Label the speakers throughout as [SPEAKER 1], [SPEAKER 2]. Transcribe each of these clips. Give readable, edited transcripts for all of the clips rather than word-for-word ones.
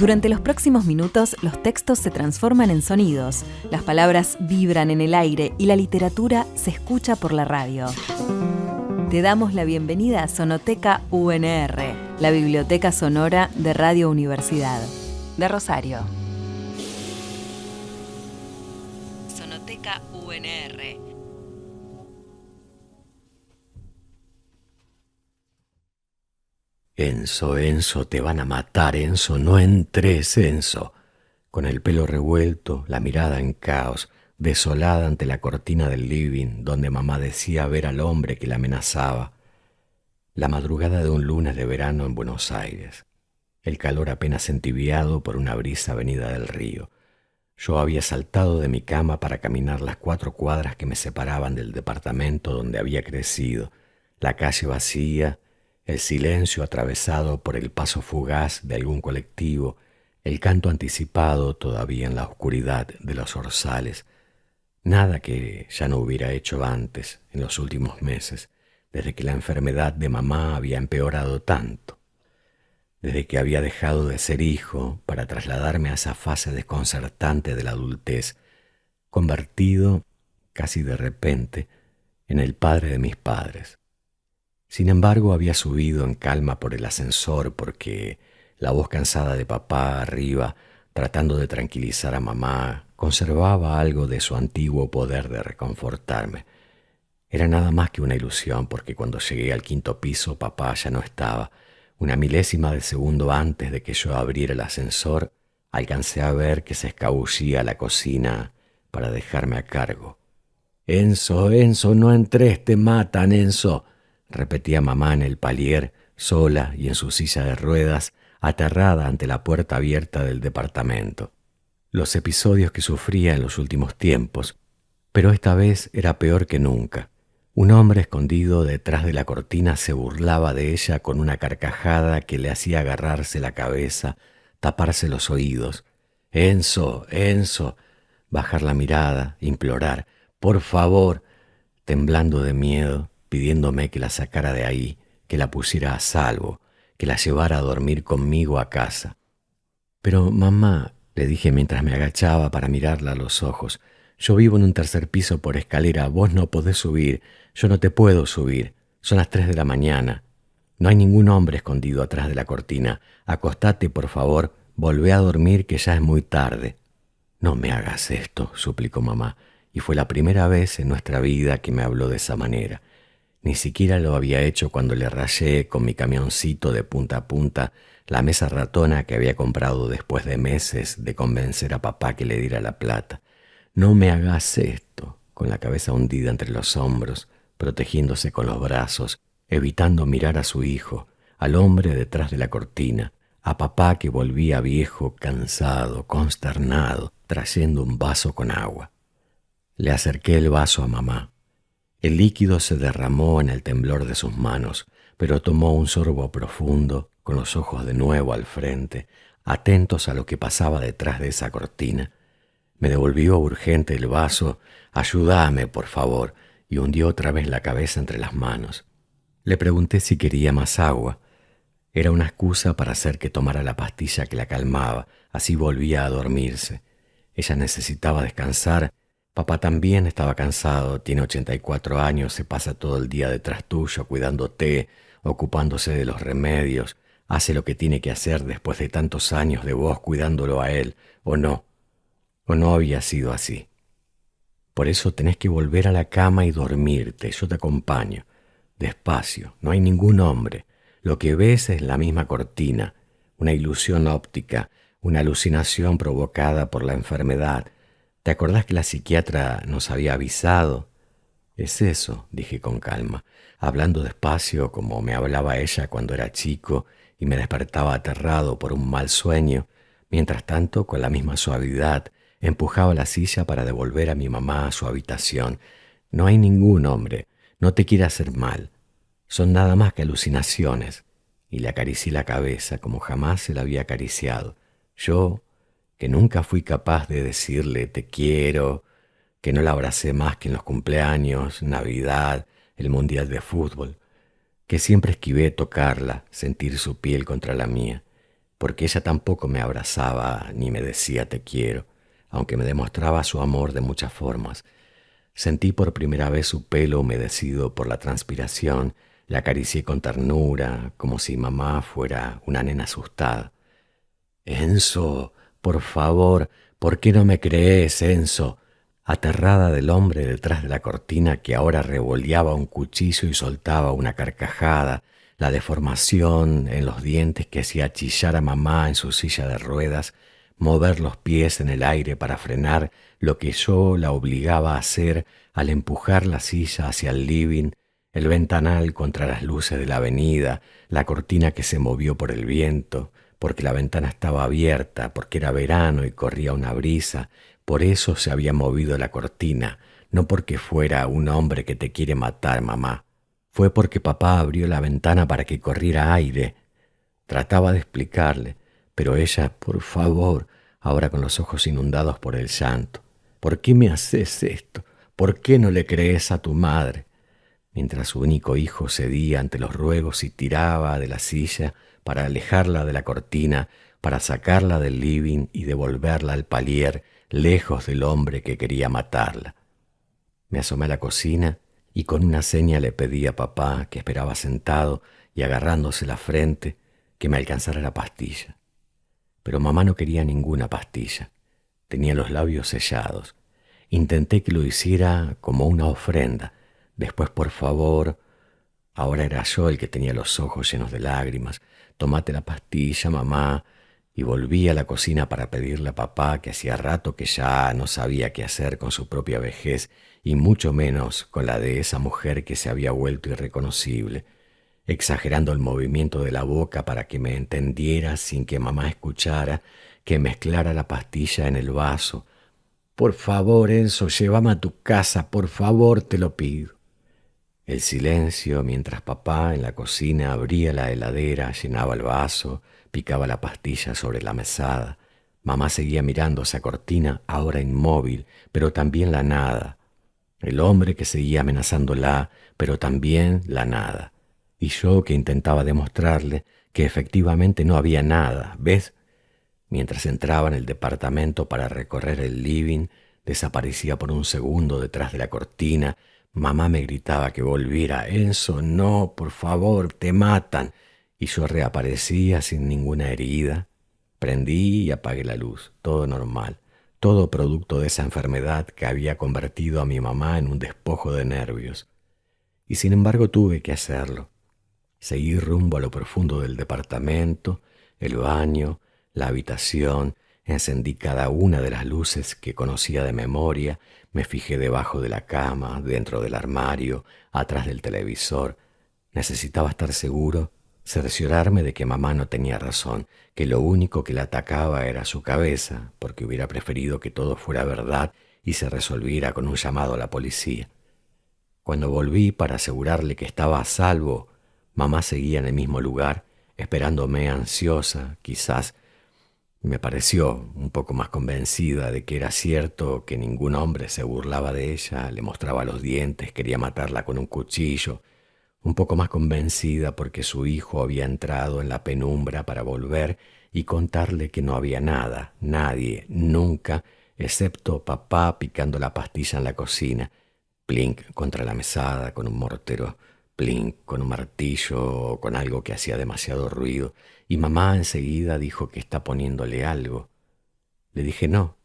[SPEAKER 1] Durante los próximos minutos, los textos se transforman en sonidos, las palabras vibran en el aire y la literatura se escucha por la radio. Te damos la bienvenida a Sonoteca UNR, la biblioteca sonora de Radio Universidad de Rosario. Sonoteca UNR.
[SPEAKER 2] Enzo, Enzo, te van a matar, Enzo, no entres, Enzo. Con el pelo revuelto, la mirada en caos, desolada ante la cortina del living, donde mamá decía ver al hombre que la amenazaba. La madrugada de un lunes de verano en Buenos Aires. El calor apenas entibiado por una brisa venida del río. Yo había saltado de mi cama para caminar las 4 cuadras que me separaban del departamento donde había crecido, la calle vacía, el silencio atravesado por el paso fugaz de algún colectivo, el canto anticipado todavía en la oscuridad de los orzales. Nada que ya no hubiera hecho antes, en los últimos meses, desde que la enfermedad de mamá había empeorado tanto, desde que había dejado de ser hijo para trasladarme a esa fase desconcertante de la adultez, convertido, casi de repente, en el padre de mis padres. Sin embargo, había subido en calma por el ascensor porque la voz cansada de papá arriba, tratando de tranquilizar a mamá, conservaba algo de su antiguo poder de reconfortarme. Era nada más que una ilusión porque cuando llegué al 5º piso papá ya no estaba. Una milésima de segundo antes de que yo abriera el ascensor, alcancé a ver que se escabullía a la cocina para dejarme a cargo. «Enzo, Enzo, no entres, te matan, Enzo», repetía mamá en el palier, sola y en su silla de ruedas, aterrada ante la puerta abierta del departamento. Los episodios que sufría en los últimos tiempos, pero esta vez era peor que nunca. Un hombre escondido detrás de la cortina se burlaba de ella con una carcajada que le hacía agarrarse la cabeza, taparse los oídos. «Enzo, Enzo», bajar la mirada, implorar, «por favor», temblando de miedo, pidiéndome que la sacara de ahí, que la pusiera a salvo, que la llevara a dormir conmigo a casa. «Pero mamá», le dije mientras me agachaba para mirarla a los ojos, «yo vivo en un 3er piso por escalera, vos no podés subir, yo no te puedo subir, son las 3 de la mañana. No hay ningún hombre escondido atrás de la cortina, acostate por favor, volvé a dormir que ya es muy tarde». «No me hagas esto», suplicó mamá, y fue la primera vez en nuestra vida que me habló de esa manera. Ni siquiera lo había hecho cuando le rayé con mi camioncito de punta a punta la mesa ratona que había comprado después de meses de convencer a papá que le diera la plata. «No me hagas esto», con la cabeza hundida entre los hombros, protegiéndose con los brazos, evitando mirar a su hijo, al hombre detrás de la cortina, a papá que volvía viejo, cansado, consternado, trayendo un vaso con agua. Le acerqué el vaso a mamá. El líquido se derramó en el temblor de sus manos, pero tomó un sorbo profundo, con los ojos de nuevo al frente, atentos a lo que pasaba detrás de esa cortina. Me devolvió urgente el vaso. «Ayúdame, por favor», y hundió otra vez la cabeza entre las manos. Le pregunté si quería más agua. Era una excusa para hacer que tomara la pastilla que la calmaba, así volvía a dormirse. Ella necesitaba descansar. Papá también estaba cansado, tiene 84 años, se pasa todo el día detrás tuyo, cuidándote, ocupándose de los remedios, hace lo que tiene que hacer después de tantos años de vos cuidándolo a él, ¿o no había sido así? Por eso tenés que volver a la cama y dormirte, yo te acompaño. Despacio, no hay ningún hombre, lo que ves es la misma cortina, una ilusión óptica, una alucinación provocada por la enfermedad. ¿Te acordás que la psiquiatra nos había avisado? «Es eso», dije con calma, hablando despacio como me hablaba ella cuando era chico y me despertaba aterrado por un mal sueño. Mientras tanto, con la misma suavidad, empujaba la silla para devolver a mi mamá a su habitación. «No hay ningún hombre, no te quiere hacer mal, son nada más que alucinaciones». Y le acaricié la cabeza como jamás se la había acariciado. Yo, que nunca fui capaz de decirle te quiero, que no la abracé más que en los cumpleaños, Navidad, el Mundial de Fútbol, que siempre esquivé tocarla, sentir su piel contra la mía. porque ella tampoco me abrazaba ni me decía te quiero, aunque me demostraba su amor de muchas formas. Sentí por primera vez su pelo humedecido por la transpiración, le acaricié con ternura, como si mamá fuera una nena asustada. Enzo, por favor, ¿por qué no me crees, Enzo? Aterrada del hombre detrás de la cortina que ahora revoleaba un cuchillo y soltaba una carcajada, la deformación en los dientes que hacía chillar a mamá en su silla de ruedas, mover los pies en el aire para frenar lo que yo la obligaba a hacer al empujar la silla hacia el living, el ventanal contra las luces de la avenida, la cortina que se movió por el viento, porque la ventana estaba abierta, porque era verano y corría una brisa. Por eso se había movido la cortina, no porque fuera un hombre que te quiere matar, mamá. Fue porque papá abrió la ventana para que corriera aire. Trataba de explicarle, pero ella, por favor, ahora con los ojos inundados por el llanto. ¿Por qué me haces esto? ¿Por qué no le crees a tu madre? Mientras su único hijo cedía ante los ruegos y tiraba de la silla para alejarla de la cortina, para sacarla del living y devolverla al palier, lejos del hombre que quería matarla. Me asomé a la cocina y con una seña le pedí a papá, que esperaba sentado y agarrándose la frente, que me alcanzara la pastilla. Pero mamá no quería ninguna pastilla. Tenía los labios sellados. Intenté que lo hiciera como una ofrenda. Después, por favor, ahora era yo el que tenía los ojos llenos de lágrimas. Tomate la pastilla, mamá. Y volví a la cocina para pedirle a papá, que hacía rato que ya no sabía qué hacer con su propia vejez, y mucho menos con la de esa mujer que se había vuelto irreconocible, exagerando el movimiento de la boca para que me entendiera sin que mamá escuchara, que mezclara la pastilla en el vaso. Por favor, Enzo, llévame a tu casa, por favor, te lo pido. El silencio mientras papá en la cocina abría la heladera, llenaba el vaso, picaba la pastilla sobre la mesada. Mamá seguía mirando esa cortina, ahora inmóvil, pero también la nada. El hombre que seguía amenazándola, pero también la nada. Y yo que intentaba demostrarle que efectivamente no había nada, ¿ves? Mientras entraba en el departamento para recorrer el living, desaparecía por un segundo detrás de la cortina. Mamá me gritaba que volviera. Enzo, no, por favor, te matan. Y yo reaparecía sin ninguna herida. Prendí y apagué la luz, todo normal, todo producto de esa enfermedad que había convertido a mi mamá en un despojo de nervios. Y sin embargo tuve que hacerlo. Seguí rumbo a lo profundo del departamento, el baño, la habitación, encendí cada una de las luces que conocía de memoria, me fijé debajo de la cama, dentro del armario, atrás del televisor. Necesitaba estar seguro, cerciorarme de que mamá no tenía razón, que lo único que la atacaba era su cabeza, porque hubiera preferido que todo fuera verdad y se resolviera con un llamado a la policía. Cuando volví para asegurarle que estaba a salvo, mamá seguía en el mismo lugar, esperándome ansiosa, quizás. Me pareció un poco más convencida de que era cierto que ningún hombre se burlaba de ella, le mostraba los dientes, quería matarla con un cuchillo. Un poco más convencida porque su hijo había entrado en la penumbra para volver y contarle que no había nada, nadie, nunca, excepto papá picando la pastilla en la cocina, plink contra la mesada con un mortero, plink con un martillo o con algo que hacía demasiado ruido, y mamá enseguida dijo que está poniéndole algo. Le dije no,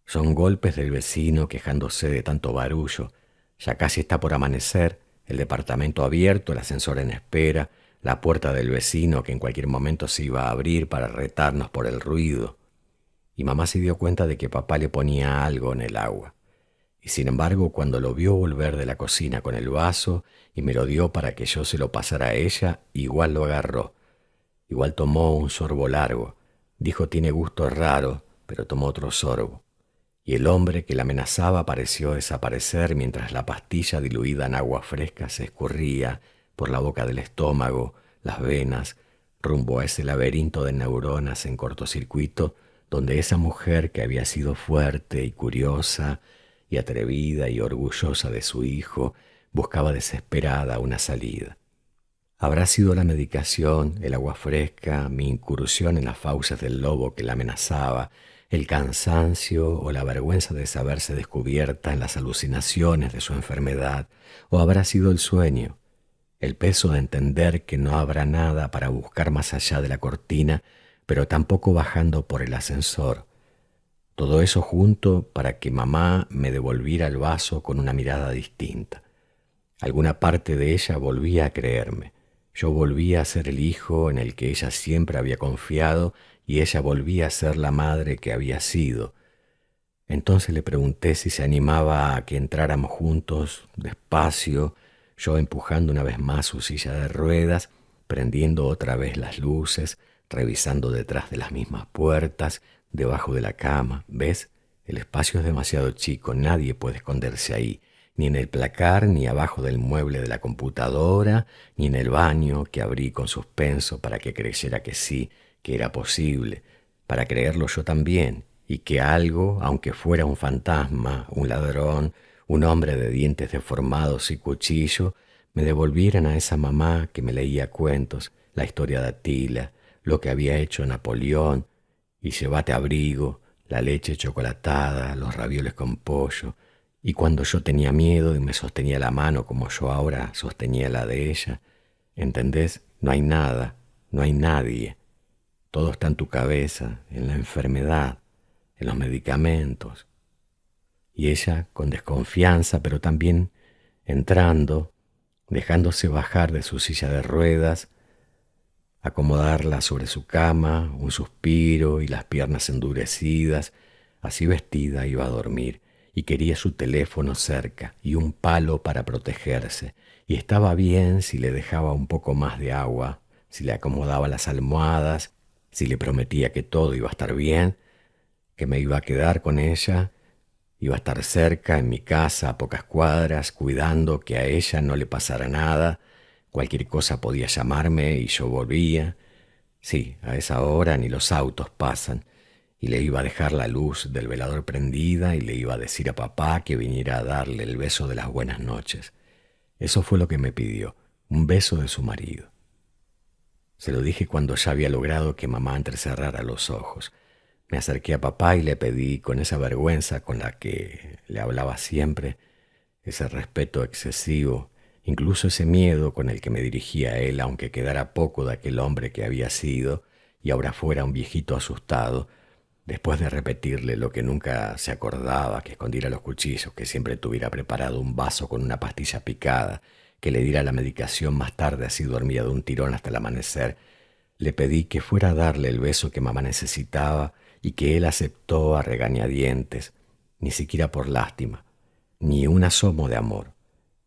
[SPEAKER 2] son golpes del vecino quejándose de tanto barullo, ya casi está por amanecer, el departamento abierto, el ascensor en espera, la puerta del vecino que en cualquier momento se iba a abrir para retarnos por el ruido. Y mamá se dio cuenta de que papá le ponía algo en el agua. Y sin embargo, cuando lo vio volver de la cocina con el vaso y me lo dio para que yo se lo pasara a ella, igual lo agarró. Igual tomó un sorbo largo. Dijo tiene gusto raro, pero tomó otro sorbo. Y el hombre que la amenazaba pareció desaparecer mientras la pastilla diluida en agua fresca se escurría por la boca del estómago, las venas, rumbo a ese laberinto de neuronas en cortocircuito donde esa mujer que había sido fuerte y curiosa y atrevida y orgullosa de su hijo buscaba desesperada una salida. Habrá sido la medicación, el agua fresca, mi incursión en las fauces del lobo que la amenazaba, el cansancio o la vergüenza de saberse descubierta en las alucinaciones de su enfermedad, o habrá sido el sueño, el peso de entender que no habrá nada para buscar más allá de la cortina, pero tampoco bajando por el ascensor. Todo eso junto para que mamá me devolviera el vaso con una mirada distinta. Alguna parte de ella volvía a creerme. Yo volvía a ser el hijo en el que ella siempre había confiado y ella volvía a ser la madre que había sido. Entonces le pregunté si se animaba a que entráramos juntos, despacio, yo empujando una vez más su silla de ruedas, prendiendo otra vez las luces, revisando detrás de las mismas puertas, debajo de la cama. ¿Ves? El espacio es demasiado chico, nadie puede esconderse ahí. Ni en el placar, ni abajo del mueble de la computadora, ni en el baño que abrí con suspenso para que creyera que sí, que era posible, para creerlo yo también, y que algo, aunque fuera un fantasma, un ladrón, un hombre de dientes deformados y cuchillo, me devolvieran a esa mamá que me leía cuentos, la historia de Atila, lo que había hecho Napoleón, y llévate abrigo, la leche chocolatada, los ravioles con pollo. Y cuando yo tenía miedo y me sostenía la mano como yo ahora sostenía la de ella, ¿entendés? No hay nada, no hay nadie. Todo está en tu cabeza, en la enfermedad, en los medicamentos. Y ella, con desconfianza, pero también entrando, dejándose bajar de su silla de ruedas, acomodarla sobre su cama, un suspiro y las piernas endurecidas, así vestida iba a dormir. Y quería su teléfono cerca y un palo para protegerse, y estaba bien si le dejaba un poco más de agua, si le acomodaba las almohadas, si le prometía que todo iba a estar bien, que me iba a quedar con ella, iba a estar cerca en mi casa a pocas cuadras, cuidando que a ella no le pasara nada, cualquier cosa podía llamarme y yo volvía. Sí, a esa hora ni los autos pasan. Y le iba a dejar la luz del velador prendida y le iba a decir a papá que viniera a darle el beso de las buenas noches. Eso fue lo que me pidió, un beso de su marido. Se lo dije cuando ya había logrado que mamá entrecerrara los ojos. Me acerqué a papá y le pedí con esa vergüenza con la que le hablaba siempre, ese respeto excesivo, incluso ese miedo con el que me dirigía a él, aunque quedara poco de aquel hombre que había sido y ahora fuera un viejito asustado, después de repetirle lo que nunca se acordaba, que escondiera los cuchillos, que siempre tuviera preparado un vaso con una pastilla picada, que le diera la medicación más tarde así dormía de un tirón hasta el amanecer, le pedí que fuera a darle el beso que mamá necesitaba y que él aceptó a regañadientes, ni siquiera por lástima, ni un asomo de amor,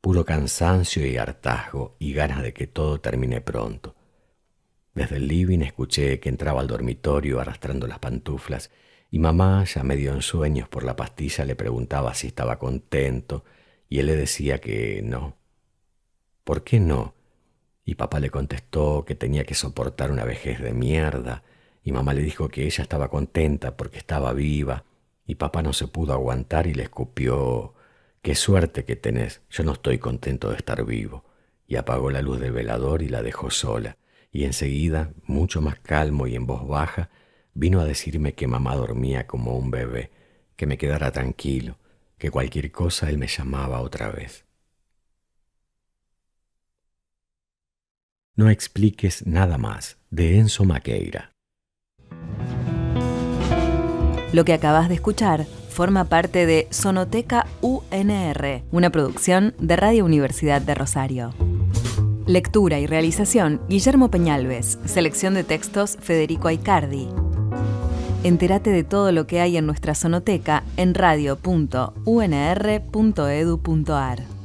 [SPEAKER 2] puro cansancio y hartazgo y ganas de que todo termine pronto. Desde el living escuché que entraba al dormitorio arrastrando las pantuflas y mamá, ya medio en sueños por la pastilla, le preguntaba si estaba contento y él le decía que no. ¿Por qué no? Y papá le contestó que tenía que soportar una vejez de mierda y mamá le dijo que ella estaba contenta porque estaba viva y papá no se pudo aguantar y le escupió: «Qué suerte que tenés, yo no estoy contento de estar vivo», y apagó la luz del velador y la dejó sola. Y enseguida, mucho más calmo y en voz baja, vino a decirme que mamá dormía como un bebé, que me quedara tranquilo, que cualquier cosa él me llamaba otra vez. No expliques nada más, de Enzo Maqueira.
[SPEAKER 1] Lo que acabas de escuchar forma parte de Sonoteca UNR, una producción de Radio Universidad de Rosario. Lectura y realización, Guillermo Peñalves. Selección de textos, Federico Aicardi. Entérate de todo lo que hay en nuestra sonoteca en radio.unr.edu.ar.